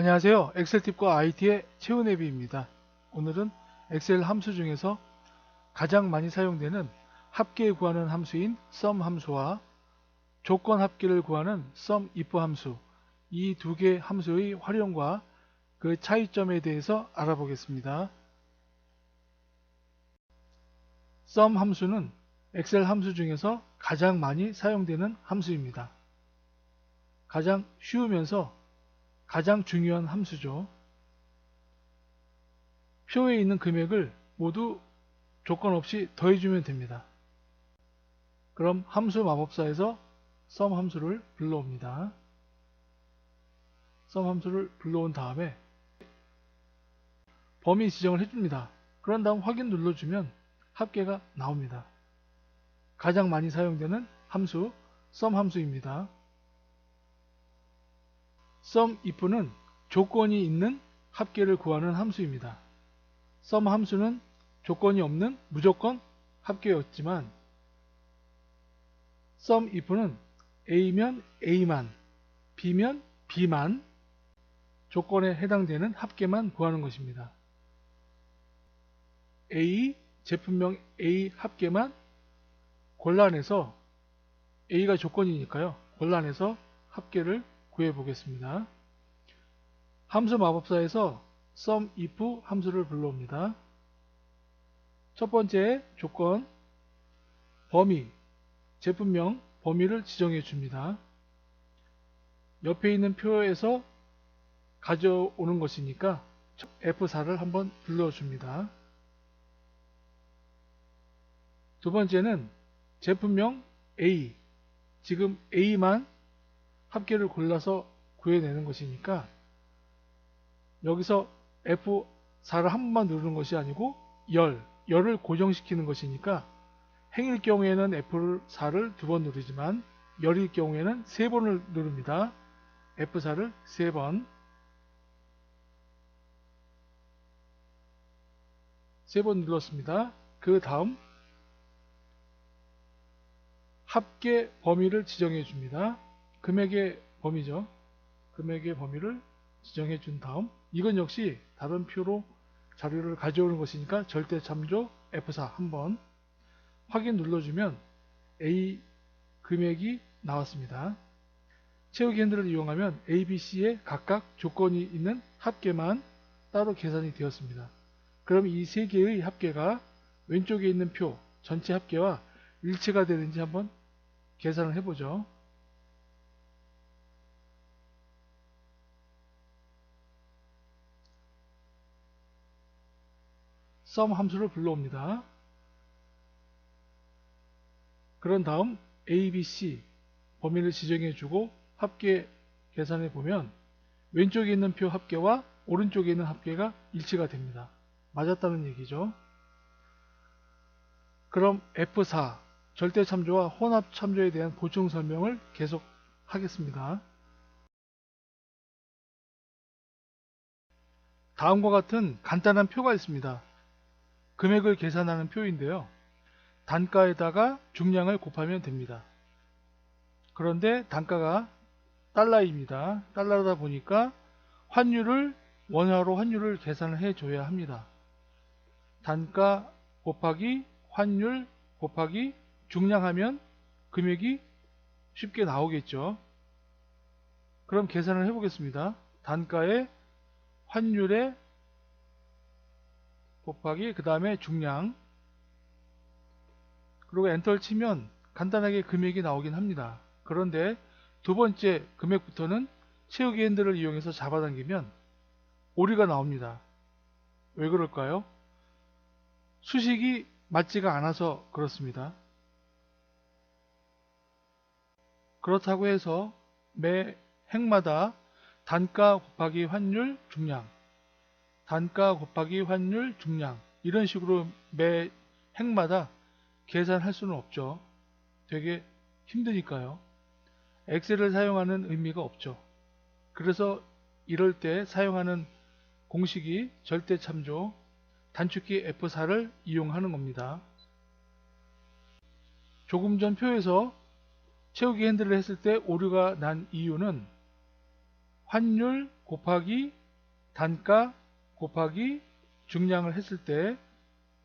안녕하세요. 엑셀팁과 IT의 최은혜비입니다. 오늘은 엑셀 함수 중에서 가장 많이 사용되는 합계 구하는 함수인 sum 함수와 조건 합계를 구하는 sumIf 함수, 이 두 개 함수의 활용과 그 차이점에 대해서 알아보겠습니다. sum 함수는 엑셀 함수 중에서 가장 많이 사용되는 함수입니다. 가장 쉬우면서 가장 중요한 함수죠. 표에 있는 금액을 모두 조건 없이 더해주면 됩니다. 그럼 함수 마법사에서 sum 함수를 불러옵니다. sum 함수를 불러온 다음에 범위 지정을 해줍니다. 그런 다음 확인 눌러주면 합계가 나옵니다. 가장 많이 사용되는 함수 sum 함수입니다. sumif는 조건이 있는 합계를 구하는 함수입니다. sum 함수는 조건이 없는 무조건 합계였지만 sumif는 A면 A만, B면 B만 조건에 해당되는 합계만 구하는 것입니다. A, 제품명 A 합계만 골라내서 A가 조건이니까요. 골라내서 합계를 구해 보겠습니다. 함수 마법사에서 sumif 함수를 불러옵니다. 첫 번째 조건, 범위, 제품명 범위를 지정해 줍니다. 옆에 있는 표에서 가져오는 것이니까 F4를 한번 불러줍니다. 두 번째는 제품명 A, 지금 A만 합계를 골라서 구해내는 것이니까 여기서 F4를 한 번만 누르는 것이 아니고 열을 고정시키는 것이니까 행일 경우에는 F4를 두 번 누르지만 열일 경우에는 세 번을 누릅니다. F4를 세 번, 세 번 눌렀습니다. 그 다음 합계 범위를 지정해 줍니다. 금액의 범위죠. 금액의 범위를 지정해 준 다음 이건 역시 다른 표로 자료를 가져오는 것이니까 절대 참조 F4 한번 확인 눌러주면 A 금액이 나왔습니다. 채우기 핸들을 이용하면 A, B, C의 각각 조건이 있는 합계만 따로 계산이 되었습니다. 그럼 이 세 개의 합계가 왼쪽에 있는 표 전체 합계와 일치가 되는지 한번 계산을 해보죠. sum 함수를 불러옵니다. 그런 다음 A, B, C 범위를 지정해주고 합계 계산해 보면 왼쪽에 있는 표 합계와 오른쪽에 있는 합계가 일치가 됩니다. 맞았다는 얘기죠. 그럼 F4 절대 참조와 혼합 참조에 대한 보충 설명을 계속 하겠습니다. 다음과 같은 간단한 표가 있습니다. 금액을 계산하는 표인데요. 단가에다가 중량을 곱하면 됩니다. 그런데 단가가 달러입니다. 달러다 보니까 환율을 원화로 환율을 계산을 해줘야 합니다. 단가 곱하기 환율 곱하기 중량하면 금액이 쉽게 나오겠죠. 그럼 계산을 해보겠습니다. 단가에 환율에 곱하기 그 다음에 중량, 그리고 엔터를 치면 간단하게 금액이 나오긴 합니다. 그런데 두 번째 금액부터는 채우기 핸들을 이용해서 잡아당기면 오류가 나옵니다. 왜 그럴까요? 수식이 맞지가 않아서 그렇습니다. 그렇다고 해서 매 행마다 단가 곱하기 환율 중량, 단가 곱하기 환율 중량 이런 식으로 매 행마다 계산할 수는 없죠. 되게 힘드니까요. 엑셀을 사용하는 의미가 없죠. 그래서 이럴 때 사용하는 공식이 절대 참조, 단축키 F4를 이용하는 겁니다. 조금 전 표에서 채우기 핸들을 했을 때 오류가 난 이유는 환율 곱하기 단가 곱하기 중량을 했을 때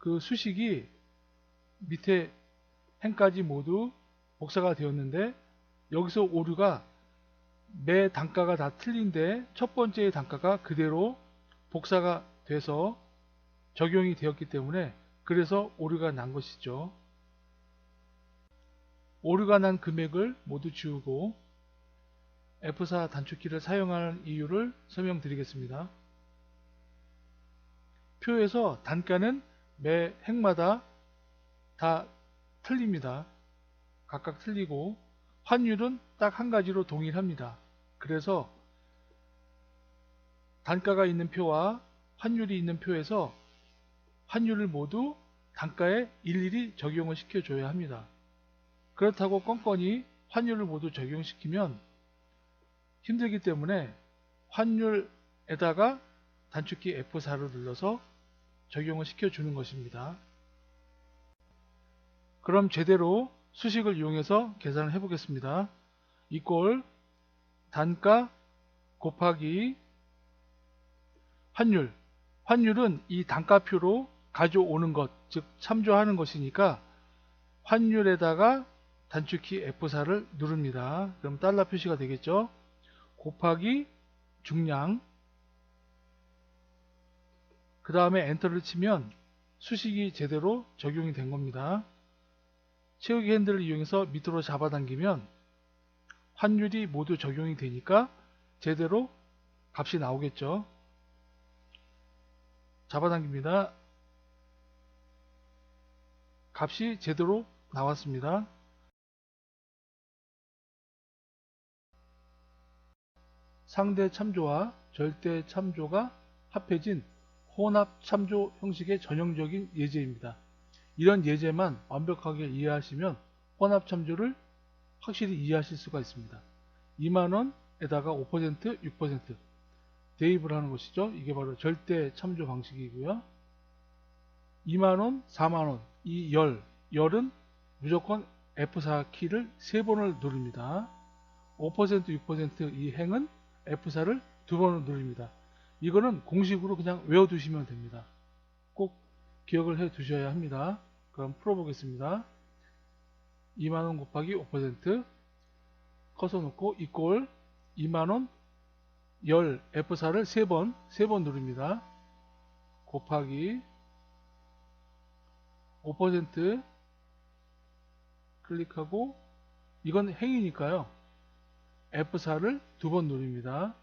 그 수식이 밑에 행까지 모두 복사가 되었는데, 여기서 오류가 매 단가가 다 틀린데 첫 번째의 단가가 그대로 복사가 돼서 적용이 되었기 때문에 그래서 오류가 난 것이죠. 오류가 난 금액을 모두 지우고 F4 단축키를 사용하는 이유를 설명드리겠습니다. 표에서 단가는 매 행마다 다 틀립니다. 각각 틀리고 환율은 딱 한 가지로 동일합니다. 그래서 단가가 있는 표와 환율이 있는 표에서 환율을 모두 단가에 일일이 적용을 시켜줘야 합니다. 그렇다고 껌껌이 환율을 모두 적용시키면 힘들기 때문에 환율에다가 단축키 F4를 눌러서 적용을 시켜주는 것입니다. 그럼 제대로 수식을 이용해서 계산을 해보겠습니다. 이꼴 단가 곱하기 환율. 환율은 이 단가표로 가져오는 것, 즉 참조하는 것이니까 환율에다가 단축키 F4를 누릅니다. 그럼 달러 표시가 되겠죠. 곱하기 중량. 그 다음에 엔터를 치면 수식이 제대로 적용이 된 겁니다. 채우기 핸들을 이용해서 밑으로 잡아당기면 환율이 모두 적용이 되니까 제대로 값이 나오겠죠. 잡아당깁니다. 값이 제대로 나왔습니다. 상대 참조와 절대 참조가 합해진 혼합 참조 형식의 전형적인 예제입니다. 이런 예제만 완벽하게 이해하시면 혼합 참조를 확실히 이해하실 수가 있습니다. 2만원에다가 5%, 6% 대입을 하는 것이죠. 이게 바로 절대 참조 방식이고요. 2만원, 4만원, 이 열은 무조건 F4 키를 3번을 누릅니다. 5%, 6% 이 행은 F4를 2번을 누릅니다. 이거는 공식으로 그냥 외워두시면 됩니다. 꼭 기억을 해 두셔야 합니다. 그럼 풀어보겠습니다. 2만원 곱하기 5% 커서 놓고 이꼴 2만원 열 F4를 3번 누릅니다. 곱하기 5% 클릭하고 이건 행이니까요. F4를 2번 누릅니다.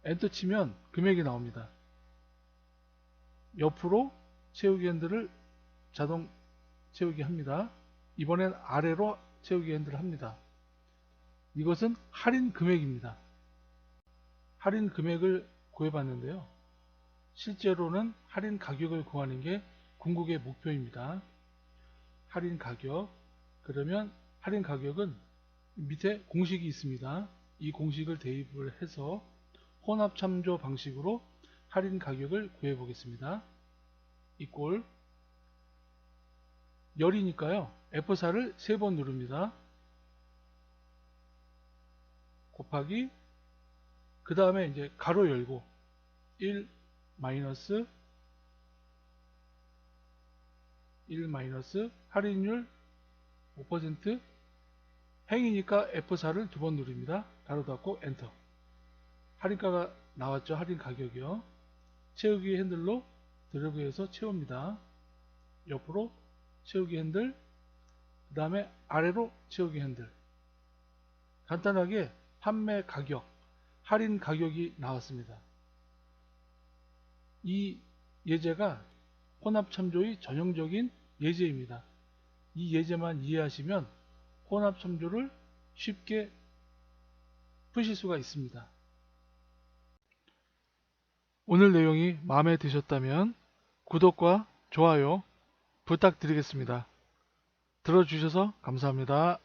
엔터 치면 금액이 나옵니다. 옆으로 채우기 핸들을 자동 채우기 합니다. 이번엔 아래로 채우기 핸들을 합니다. 이것은 할인 금액입니다. 할인 금액을 구해봤는데요. 실제로는 할인 가격을 구하는 게 궁극의 목표입니다. 할인 가격. 그러면 할인 가격은 밑에 공식이 있습니다. 이 공식을 대입을 해서 혼합 참조 방식으로 할인 가격을 구해 보겠습니다. 이꼴 열이니까요. F4를 3번 누릅니다. 곱하기 그 다음에 이제 가로 열고 1 마이너스 할인율 5% 행이니까 F4를 2번 누릅니다. 가로 닫고 엔터. 할인가가 나왔죠. 할인 가격이요. 채우기 핸들로 드래그해서 채웁니다. 옆으로 채우기 핸들, 그 다음에 아래로 채우기 핸들. 간단하게 판매 가격, 할인 가격이 나왔습니다. 이 예제가 혼합 참조의 전형적인 예제입니다. 이 예제만 이해하시면 혼합 참조를 쉽게 푸실 수가 있습니다. 오늘 내용이 마음에 드셨다면 구독과 좋아요 부탁드리겠습니다. 들어주셔서 감사합니다.